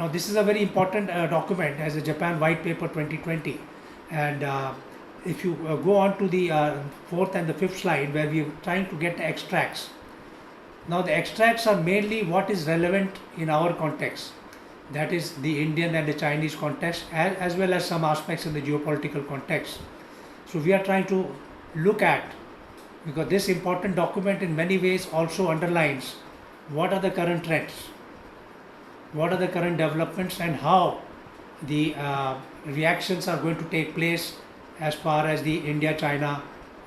Now, this is a very important document as a Japan White Paper 2020. And if you go on to the fourth and the fifth slide, where we are trying to get the extracts. Now, the extracts are mainly what is relevant in our context. That is the Indian and the Chinese context, as well as some aspects in the geopolitical context. So, we are trying to look at, because this important document in many ways also underlines what are the current trends, what are the current developments, and how the reactions are going to take place as far as the India-China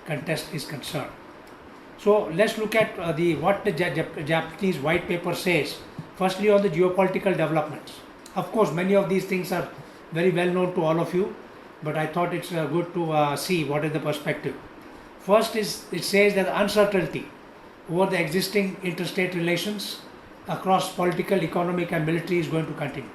contest is concerned. So let's look at what the Japanese white paper says. Firstly, on the geopolitical developments. Of course, many of these things are very well known to all of you, but I thought it's good to see what is the perspective. First is, it says that uncertainty over the existing interstate relations across political, economic and military is going to continue.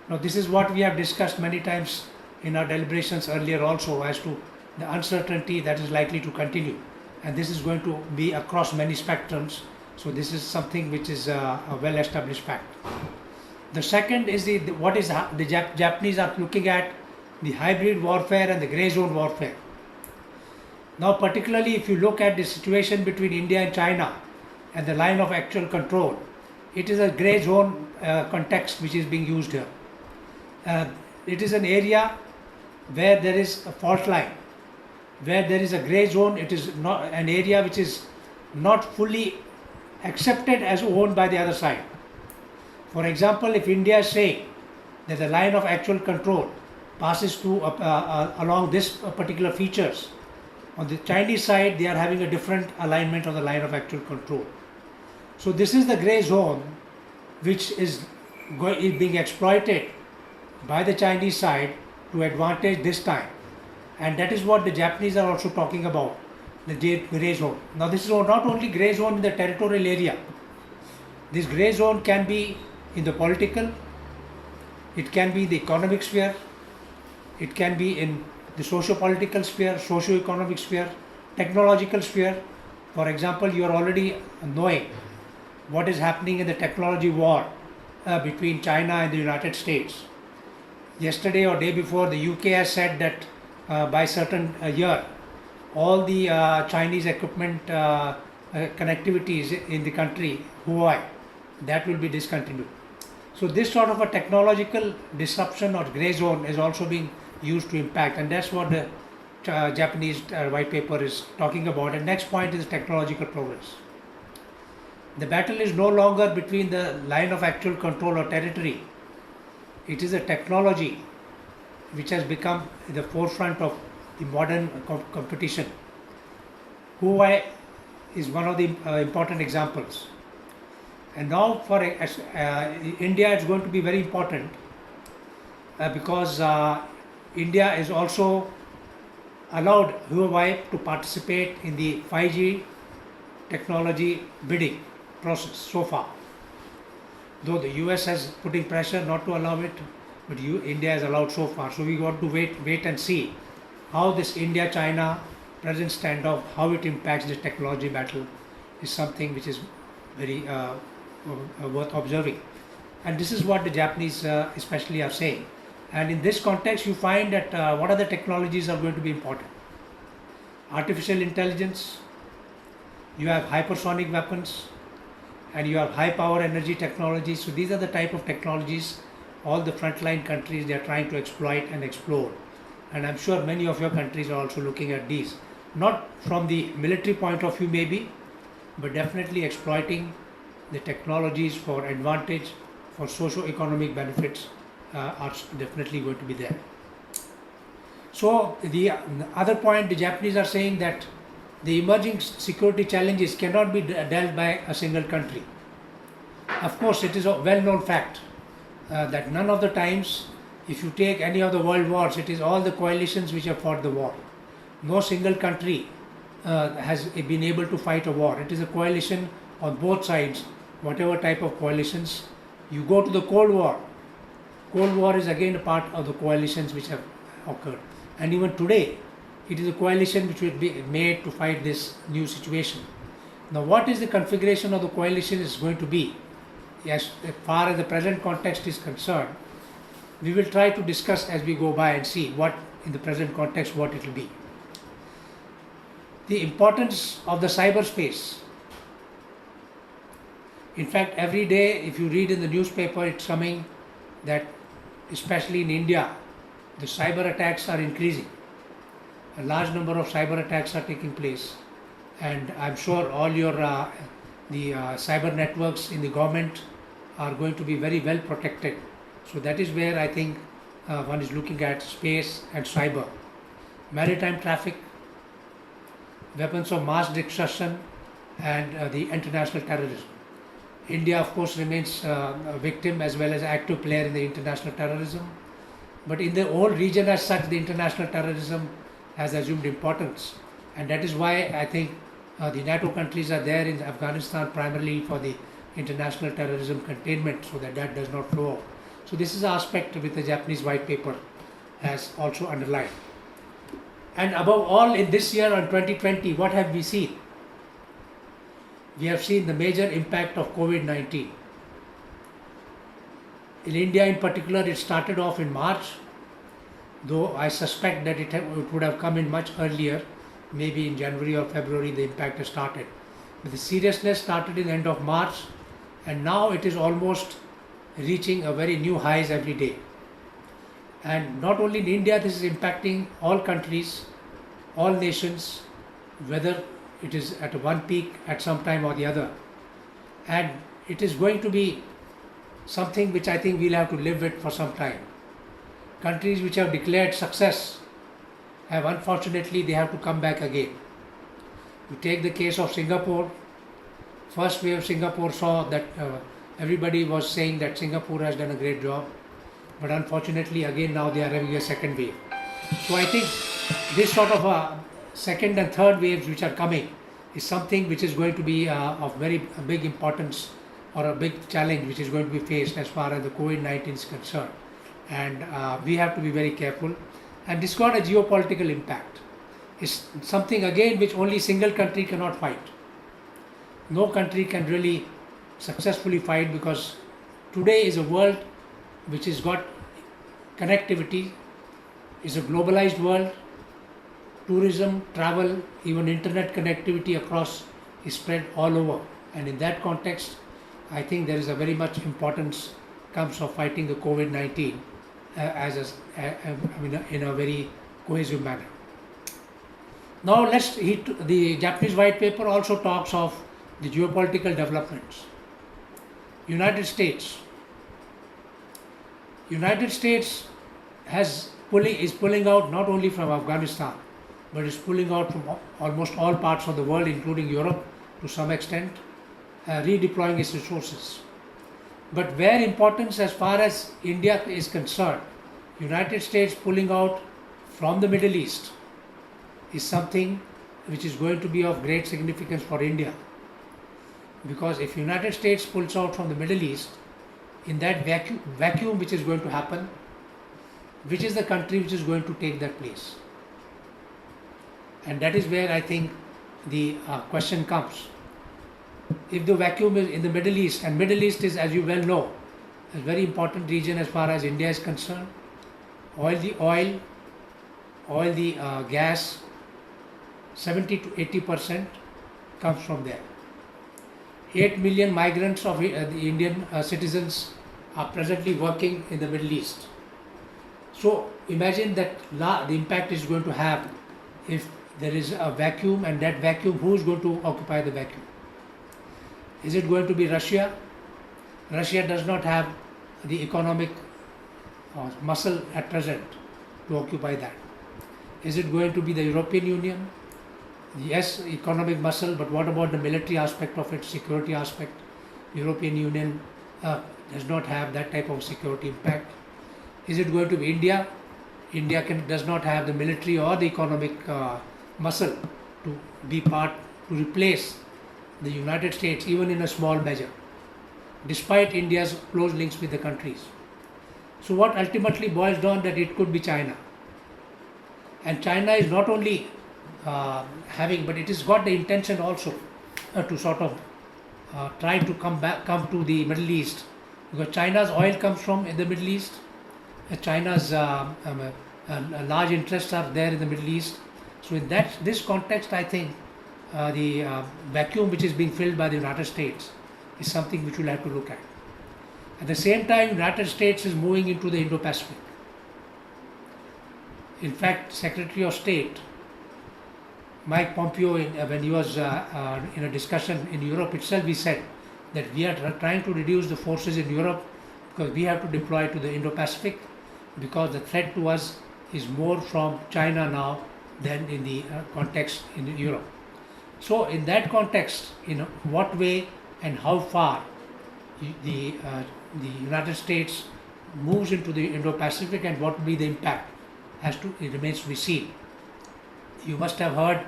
Now, this is what we have discussed many times in our deliberations earlier also, as to the uncertainty that is likely to continue, and this is going to be across many spectrums. So this is something which is a well established fact. The second is what is the Japanese are looking at, the hybrid warfare and the grey zone warfare. Now, particularly if you look at the situation between India and China and the line of actual control, it is a grey zone context which is being used here. It is an area where there is a fault line, where there is a grey zone. It is not an area which is not fully accepted as owned by the other side. For example, if India is saying that the line of actual control passes through along this particular features, on the Chinese side they are having a different alignment on the line of actual control. So this is the grey zone which is being exploited by the Chinese side to advantage this time, and that is what the Japanese are also talking about, the grey zone. Now, this is not only grey zone in the territorial area. This grey zone can be in the political, it can be the economic sphere, it can be in the socio-political sphere, socio-economic sphere, technological sphere. For example, you are already knowing what is happening in the technology war between China and the United States. Yesterday or day before, the UK has said that by certain year, all the Chinese equipment connectivities in the country, Huawei, that will be discontinued. So this sort of a technological disruption or grey zone is also being used to impact, and that's what the Japanese white paper is talking about. And next point is technological progress. The battle is no longer between the line of actual control or territory. It is a technology which has become the forefront of the modern competition. Huawei is one of the important examples. And now for India, it's going to be very important because India is also allowed Huawei to participate in the 5G technology bidding process so far. Though the US has putting pressure not to allow it, but India has allowed so far. So we got to wait and see how this India-China present standoff, how it impacts the technology battle, is something which is very worth observing. And this is what the Japanese especially are saying. And in this context, you find that what other technologies are going to be important? Artificial intelligence, you have hypersonic weapons, and you have high power energy technologies. So these are the type of technologies all the frontline countries, they are trying to exploit and explore. And I'm sure many of your countries are also looking at these, not from the military point of view maybe, but definitely exploiting the technologies for advantage, for socio-economic benefits are definitely going to be there. So the other point, the Japanese are saying that the emerging security challenges cannot be dealt by a single country. Of course, it is a well-known fact that none of the times, if you take any of the world wars, it is all the coalitions which have fought the war. No single country has been able to fight a war. It is a coalition on both sides, whatever type of coalitions. You go to the Cold War. Cold War is again a part of the coalitions which have occurred. And even today, it is a coalition which will be made to fight this new situation. Now, what is the configuration of the coalition is going to be as far as the present context is concerned, we will try to discuss as we go by and see what in the present context what it will be. The importance of the cyberspace. In fact, every day if you read in the newspaper, it's coming that especially in India, the cyber attacks are increasing. A large number of cyber attacks are taking place, and I'm sure all your cyber networks in the government are going to be very well protected. So that is where I think one is looking at space and cyber. Maritime traffic, weapons of mass destruction, and the international terrorism. India, of course, remains a victim as well as active player in the international terrorism. But in the whole region as such, the international terrorism has assumed importance. And that is why I think the NATO countries are there in Afghanistan primarily for the international terrorism containment, so that that does not flow out. So this is an aspect which the Japanese white paper has also underlined. And above all, in this year on 2020, what have we seen? We have seen the major impact of COVID-19. In India in particular, it started off in March, though I suspect that it would have come in much earlier, maybe in January or February the impact has started. But the seriousness started in the end of March, and now it is almost reaching a very new highs every day. And not only in India, this is impacting all countries, all nations, whether it is at one peak at some time or the other. And it is going to be something which I think we'll have to live with for some time. Countries which have declared success have, unfortunately, they have to come back again. You take the case of Singapore. First wave Singapore saw that everybody was saying that Singapore has done a great job, but unfortunately again now they are having a second wave. So I think this sort of a second and third waves which are coming is something which is going to be of very big importance, or a big challenge which is going to be faced as far as the COVID-19 is concerned. And we have to be very careful. And this got a geopolitical impact. It's something again which only single country cannot fight. No country can really successfully fight, because today is a world which has got connectivity, is a globalized world. Tourism, travel, even internet connectivity across is spread all over. And in that context, I think there is a very much importance comes of fighting the COVID-19 in a very cohesive manner. Now let's hit the Japanese white paper also talks of the geopolitical developments. United States is pulling out not only from Afghanistan, but is pulling out from almost all parts of the world, including Europe to some extent, redeploying its resources. But where importance as far as India is concerned, United States pulling out from the Middle East is something which is going to be of great significance for India. Because if United States pulls out from the Middle East, in that vacuum which is going to happen, which is the country which is going to take that place? And that is where I think the question comes. If the vacuum is in the Middle East, and Middle East is, as you well know, a very important region as far as India is concerned. Oil, the gas, 70 to 80% comes from there. 8 million migrants of the Indian citizens are presently working in the Middle East. So imagine that the impact is going to have if there is a vacuum, and that vacuum, who is going to occupy the vacuum? Is it going to be Russia? Russia does not have the economic muscle at present to occupy that. Is it going to be the European Union? Yes, economic muscle, but what about the military aspect of it, security aspect? European Union does not have that type of security impact. Is it going to be India? India does not have the military or the economic muscle to be part, to replace the United States, even in a small measure, despite India's close links with the countries. So what ultimately boils down that it could be China. And China is not only having, but it has got the intention also to sort of try to come to the Middle East, because China's oil comes from the Middle East. China's large interests are there in the Middle East. So in this context, I think the vacuum which is being filled by the United States is something which we'll have to look at. At the same time, United States is moving into the Indo-Pacific. In fact, Secretary of State Mike Pompeo, when he was in a discussion in Europe itself, he said that we are trying to reduce the forces in Europe because we have to deploy to the Indo-Pacific, because the threat to us is more from China now than in the context in Europe. So in that context, in what way and how far the United States moves into the Indo-Pacific and what will be the impact, it remains to be seen. You must have heard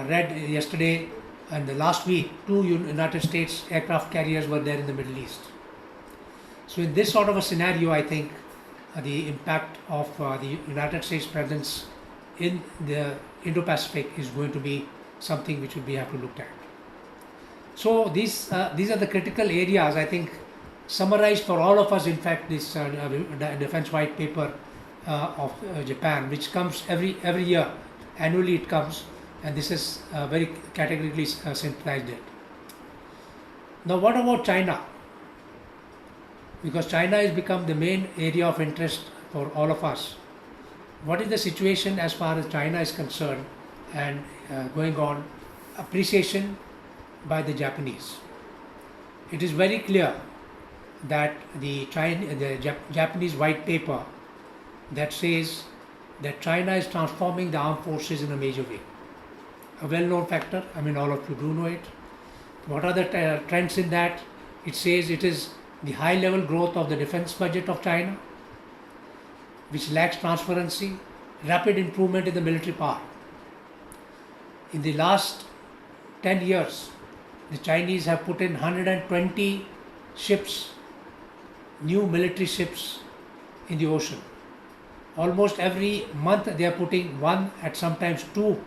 read yesterday and the last week, 2 United States aircraft carriers were there in the Middle East. So in this sort of a scenario, I think the impact of the United States presence in the Indo-Pacific is going to be something which we have to look at. So these are the critical areas, I think, summarized for all of us. In fact, this defense white paper of Japan, which comes every year, annually it comes, and this is very categorically synthesized it. Now what about China? Because China has become the main area of interest for all of us. What is the situation as far as China is concerned and going on? Appreciation by the Japanese. It is very clear that the Japanese white paper that says that China is transforming the armed forces in a major way. A well-known factor, I mean all of you do know it. What are the trends in that? It says it is the high-level growth of the defense budget of China, which lacks transparency, rapid improvement in the military power. In the last 10 years, the Chinese have put in 120 ships, new military ships in the ocean. Almost every month they are putting 1 at sometimes 2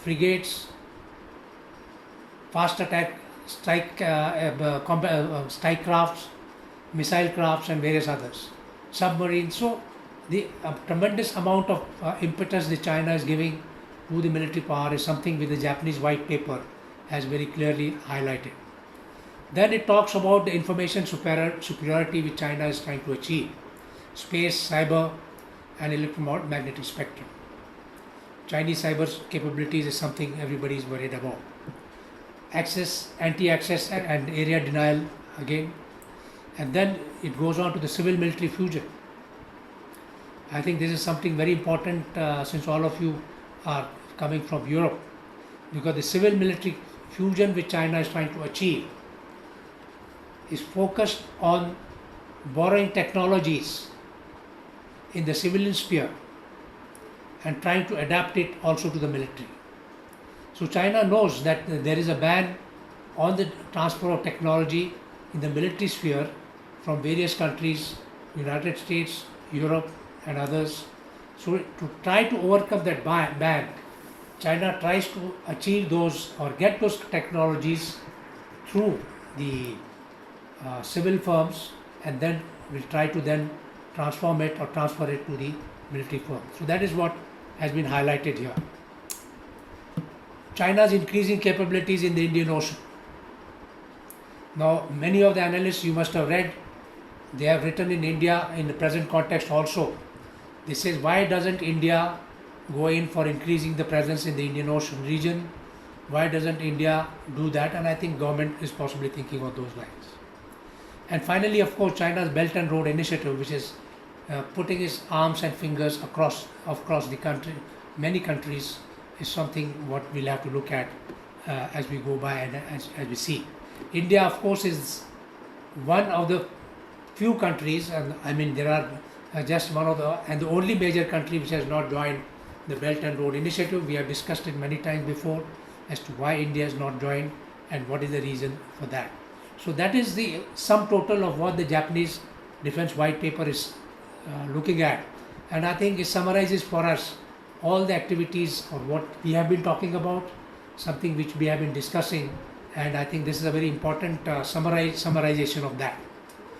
frigates, fast attack strike crafts, missile crafts and various others, submarines. So the tremendous amount of impetus that China is giving to the military power is something which the Japanese white paper has very clearly highlighted. Then it talks about the information superiority which China is trying to achieve: space, cyber and electromagnetic spectrum. Chinese cyber capabilities is something everybody is worried about. Access, anti-access and area denial again. And then it goes on to the civil-military fusion. I think this is something very important since all of you are coming from Europe, because the civil-military fusion which China is trying to achieve is focused on borrowing technologies in the civilian sphere and trying to adapt it also to the military. So China knows that there is a ban on the transfer of technology in the military sphere from various countries, United States, Europe and others. So to try to overcome that ban, China tries to achieve those or get those technologies through the civil firms, and then will try to then transform it or transfer it to the military firm. So that is what has been highlighted here. China's increasing capabilities in the Indian Ocean. Now many of the analysts you must have read, they have written in India in the present context also. This says, why doesn't India go in for increasing the presence in the Indian Ocean region? Why doesn't India do that? And I think government is possibly thinking on those lines. And finally, of course, China's Belt and Road Initiative, which is putting its arms and fingers across the country, many countries, is something what we'll have to look at as we go by and as we see. India, of course, is one of the few countries, and I mean there are just one of the only major country which has not joined the Belt and Road Initiative. We have discussed it many times before as to why India has not joined and what is the reason for that. So that is the sum total of what the Japanese Defense White Paper is looking at, and I think it summarizes for us all the activities or what we have been talking about, something which we have been discussing and I think this is a very important summarization of that.